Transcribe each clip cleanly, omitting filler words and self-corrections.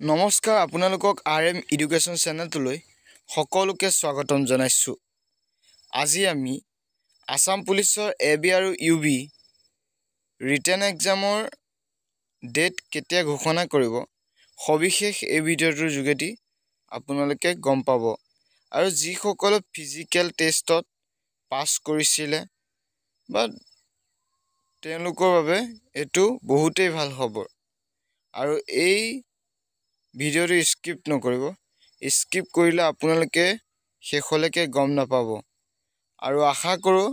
নমস্কাৰ আপোনালোকক RM education চেনেলটোলৈ সকলোকে স্বাগতম জনাইছোঁ। আজি আমি আসাম পুলিচৰ AB আৰু UB ৰিটেন এক্সামৰ ডেট কেতিয়া ঘোষণা কৰিব সবিশেষ এই ভিডিঅ'টোৰ যোগেদি আপোনালোকে গম পাব। আৰু যিসকলে ফিজিকেল টেষ্টত পাছ কৰিছিলে বা তেওঁলোকৰ বাবে এইটো বহুতেই ভাল হ'ব। আৰু এই ভিডিঅ'টো স্কিপ নকৰিব। স্কিপ কৰিলে আপোনালোকে শেষলৈকে গম নাপাব। আৰু আশা কৰোঁ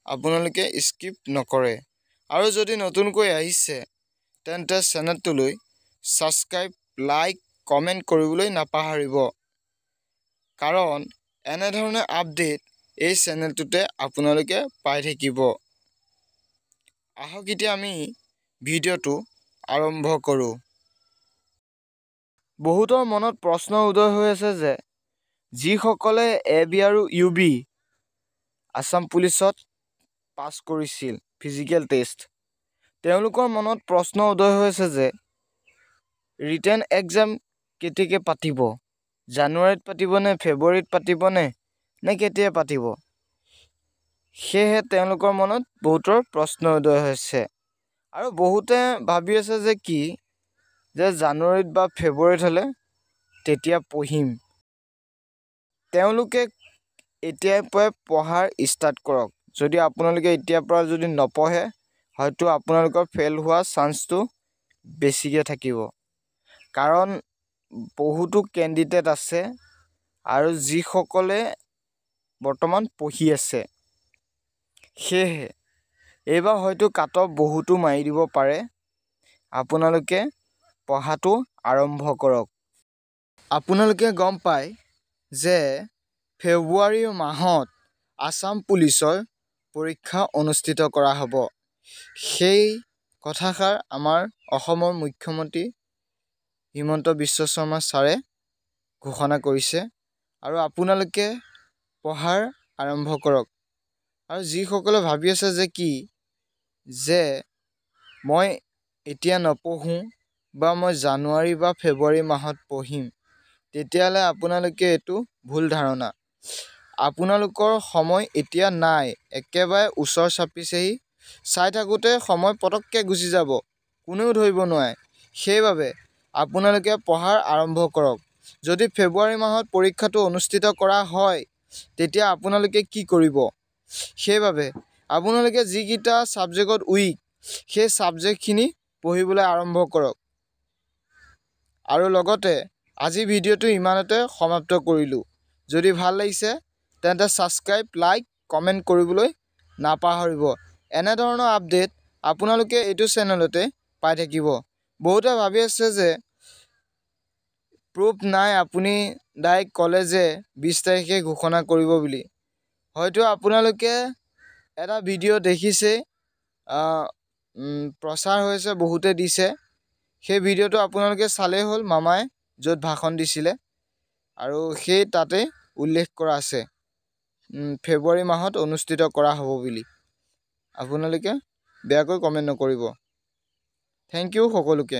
আপোনালোকে স্কিপ নকৰে। আৰু যদি নতুনকৈ আহিছে তেন্তে চেনেলটোলৈ ছাবস্ক্ৰাইব, লাইক, কমেণ্ট কৰিবলৈ নাপাহৰিব। কাৰণ এনেধৰণৰ আপডেট এই চেনেলটোতে আপোনালোকে পাই থাকিব। আহক এতিয়া আমি ভিডিঅ'টো আৰম্ভ কৰোঁ। বহুতৰ মনত প্ৰশ্ন উদয় হৈ আছে যে যিসকলে AB আৰু UB আসাম পুলিচত পাছ কৰিছিল ফিজিকেল টেষ্ট, তেওঁলোকৰ মনত প্ৰশ্ন উদয় হৈ আছে যে ৰিটেন এক্সাম কেতিয়াকৈ পাতিব, জানুৱাৰীত পাতিব নে ফেব্ৰুৱাৰীত পাতিব নে কেতিয়া পাতিব। সেয়েহে তেওঁলোকৰ মনত বহুতৰ প্ৰশ্ন উদয় হৈছে। আৰু বহুতে ভাবি আছে যে জানুৱাৰীত বা ফেব্ৰুৱাৰীত হ'লে তেতিয়া পঢ়িম। তেওঁলোকে এতিয়াৰ পৰাই পঢ়াৰ ষ্টাৰ্ট কৰক। যদি আপোনালোকে এতিয়াৰ পৰা যদি নপঢ়ে হয়তো আপোনালোকৰ ফেইল হোৱা চান্সটো বেছিকৈ থাকিব। কাৰণ বহুতো কেণ্ডিডেট আছে আৰু যিসকলে বৰ্তমান পঢ়ি আছে। সেয়েহে এইবাৰ হয়তো কাট অফ বহুতো মাৰি দিব পাৰে। আপোনালোকে পঢ়াটো আৰম্ভ কৰক। আপোনালোকে গম পায় যে ফেব্ৰুৱাৰী মাহত আসাম পুলিচৰ পৰীক্ষা অনুষ্ঠিত কৰা হ'ব। সেই কথাষাৰ আমাৰ অসমৰ মুখ্যমন্ত্ৰী হিমন্ত বিশ্ব শৰ্মা ছাৰে ঘোষণা কৰিছে। আৰু আপোনালোকে পঢ়াৰ আৰম্ভ কৰক। আৰু যিসকলে ভাবি আছে যে মই এতিয়া নপঢ়োঁ বা মই জানুৱাৰী বা ফেব্ৰুৱাৰী মাহত পঢ়িম, তেতিয়াহ'লে আপোনালোকে এইটো ভুল ধাৰণা। আপোনালোকৰ সময় এতিয়া নাই, একেবাৰে ওচৰ চাপিছেহি। চাই থাকোঁতে সময় পটককৈ গুচি যাব, কোনেও ধৰিব নোৱাৰে। সেইবাবে আপোনালোকে পঢ়াৰ আৰম্ভ কৰক। যদি ফেব্ৰুৱাৰী মাহত পৰীক্ষাটো অনুষ্ঠিত কৰা হয় তেতিয়া আপোনালোকে কি কৰিব? সেইবাবে আপোনালোকে যিকেইটা ছাবজেক্টত উইক সেই ছাবজেক্টখিনি পঢ়িবলৈ আৰম্ভ কৰক। আৰু লগতে আজি ভিডিঅ'টো ইমানতে সমাপ্ত কৰিলোঁ। যদি ভাল লাগিছে তেন্তে ছাবস্ক্ৰাইব, লাইক, কমেণ্ট কৰিবলৈ নাপাহৰিব। এনেধৰণৰ আপডেট আপোনালোকে এইটো চেনেলতে পাই থাকিব। বহুতে ভাবি আছে যে প্ৰুফ নাই, আপুনি ডাইৰেক্ট ক'লে যে 20 তাৰিখে ঘোষণা কৰিব বুলি। হয়তো আপোনালোকে এটা ভিডিঅ' দেখিছে, প্ৰচাৰ হৈছে, বহুতে দিছে। সেই ভিডিঅ'টো আপোনালোকে চালেই হ'ল, মামাই য'ত ভাষণ দিছিলে। আৰু সেই তাতে উল্লেখ কৰা আছে ফেব্ৰুৱাৰী মাহত অনুষ্ঠিত কৰা হ'ব বুলি। আপোনালোকে বেয়াকৈ কমেণ্ট নকৰিব। থেংক ইউ সকলোকে।